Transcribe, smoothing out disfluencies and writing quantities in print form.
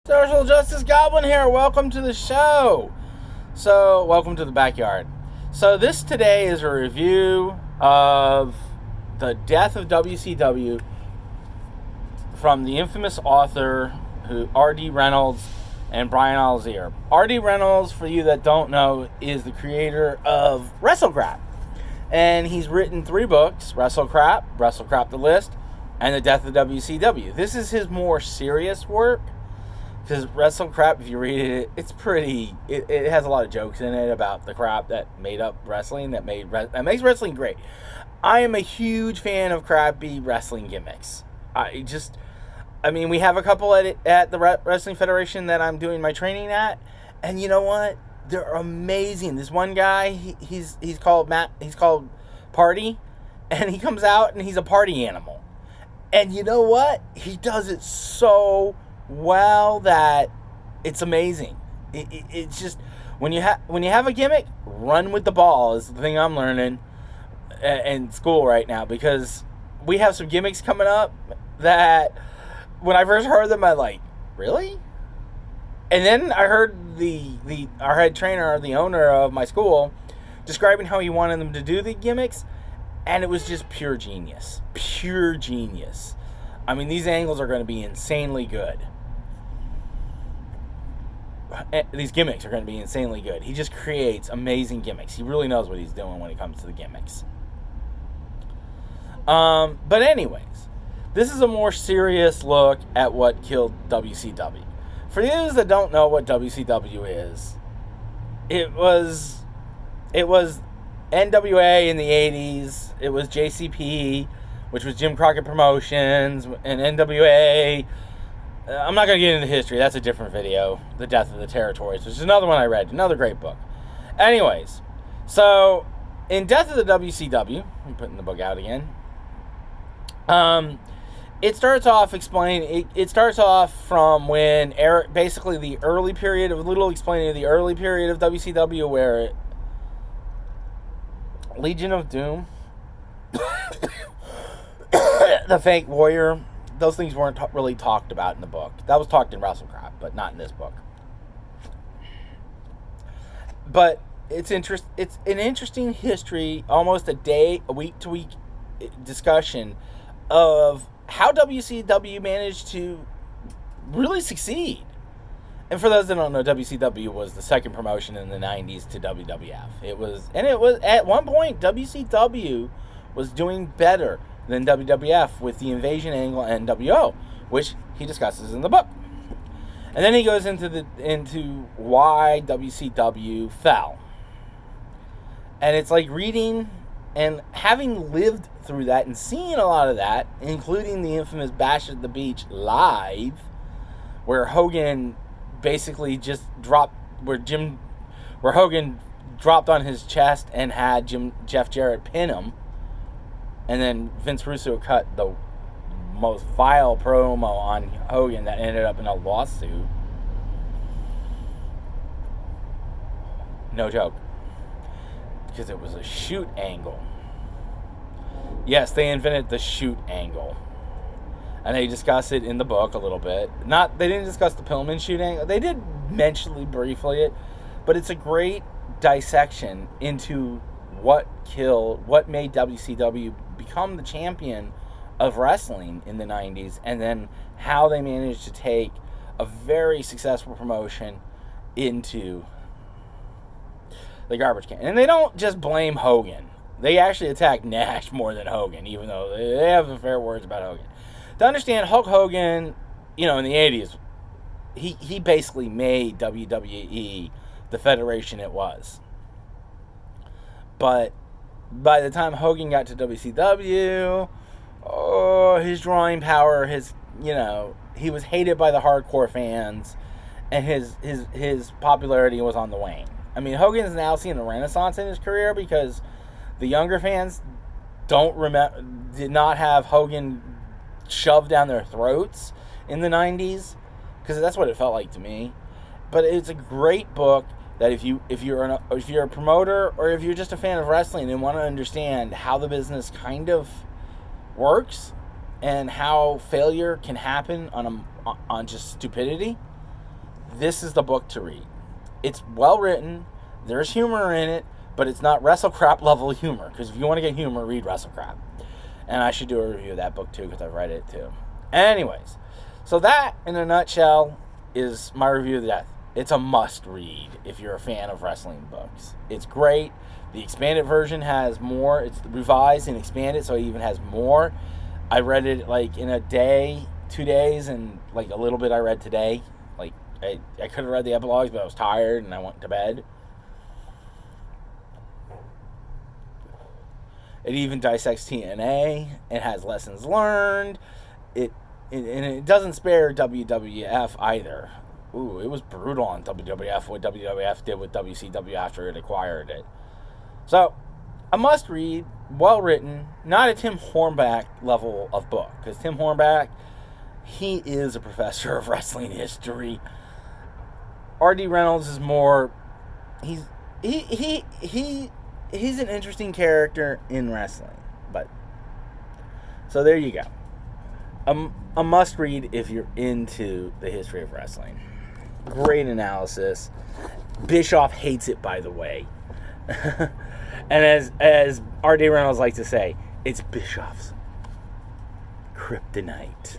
Social Justice Goblin here. Welcome to the show. Welcome to the backyard. This today is a review of the death of WCW from the infamous author R.D. Reynolds and Brian Alzier. R.D. Reynolds, for you that don't know, is the creator of WrestleCrap. And he's written 3 books, WrestleCrap the List, and The Death of WCW. This is his more serious work. Because WrestleCrap, if you read it, it's pretty. It has a lot of jokes in it about the crap that made up wrestling, that makes wrestling great. I am a huge fan of crappy wrestling gimmicks. We have a couple at the Wrestling Federation that I'm doing my training at, and you know what? They're amazing. This one guy, he's called Matt. He's called Party, and he comes out and he's a party animal. And you know what? He does it so well that it's amazing. It's just when you have a gimmick, run with the ball is the thing I'm learning in school right now, because we have some gimmicks coming up that when I first heard them, I like, really? And then I heard our head trainer, the owner of my school, describing how he wanted them to do the gimmicks, and it was just pure genius. Pure genius. I mean, these angles are going to be insanely good. These gimmicks are going to be insanely good. He just creates amazing gimmicks. He really knows what he's doing when it comes to the gimmicks. But anyways, this is a more serious look at what killed WCW. For those that don't know what WCW is, it was NWA in the 80s. It was JCP, which was Jim Crockett Promotions, and NWA. I'm not going to get into history. That's a different video. The Death of the Territories, which is another one I read. Another great book. Anyways, so in Death of the WCW, I'm putting the book out again. It starts off explaining. It starts off from when basically the early period of WCW, where Legion of Doom, the Fake Warrior. Those things weren't really talked about in the book. That was talked in WrestleCrap, but not in this book. But it's an interesting history, almost a week-to-week discussion of how WCW managed to really succeed. And for those that don't know, WCW was the second promotion in the 90s to WWF. It was at one point, WCW was doing better than WWF with the invasion angle and NWO, which he discusses in the book. And then he goes into why WCW fell. And it's like reading and having lived through that and seeing a lot of that, including the infamous Bash at the Beach live, where Hogan basically just dropped, where Hogan dropped on his chest and had Jeff Jarrett pin him. And then Vince Russo cut the most vile promo on Hogan that ended up in a lawsuit. No joke. Because it was a shoot angle. Yes, they invented the shoot angle. And they discuss it in the book a little bit. They didn't discuss the Pillman shoot angle. They did mention briefly it. But it's a great dissection into what made WCW become the champion of wrestling in the 90s, and then how they managed to take a very successful promotion into the garbage can. And they don't just blame Hogan. They actually attack Nash more than Hogan, even though they have fair words about Hogan. To understand, Hulk Hogan, in the 80s, he basically made WWE the federation it was. But by the time Hogan got to WCW, his drawing power, he was hated by the hardcore fans, and his popularity was on the wane. I mean, Hogan's now seeing a renaissance in his career because the younger fans did not have Hogan shoved down their throats in the 90s, because that's what it felt like to me. But it's a great book that if you're a promoter, or if you're just a fan of wrestling and want to understand how the business kind of works and how failure can happen on just stupidity, this is the book to read. It's well written. There's humor in it, but it's not wrestle crap level humor. Because if you want to get humor, read wrestle crap. And I should do a review of that book too, because I've read it too. Anyways, so that in a nutshell is my review of the death. It's a must read if you're a fan of wrestling books. It's great. The expanded version has more. It's revised and expanded, so it even has more. I read it like in a day, 2 days, and like a little bit I read today. Like I could have read the epilogues, but I was tired and I went to bed. It even dissects TNA. It has lessons learned. And it doesn't spare WWF either. Ooh, it was brutal on WWF, what WWF did with WCW after it acquired it. So, a must read, well written, not a Tim Hornback level of book. Because Tim Hornback, he is a professor of wrestling history. R.D. Reynolds is more, he's an interesting character in wrestling. But, so there you go. A must read if you're into the history of wrestling. Great analysis. Bischoff hates it, by the way. And as R.D. Reynolds likes to say, it's Bischoff's kryptonite.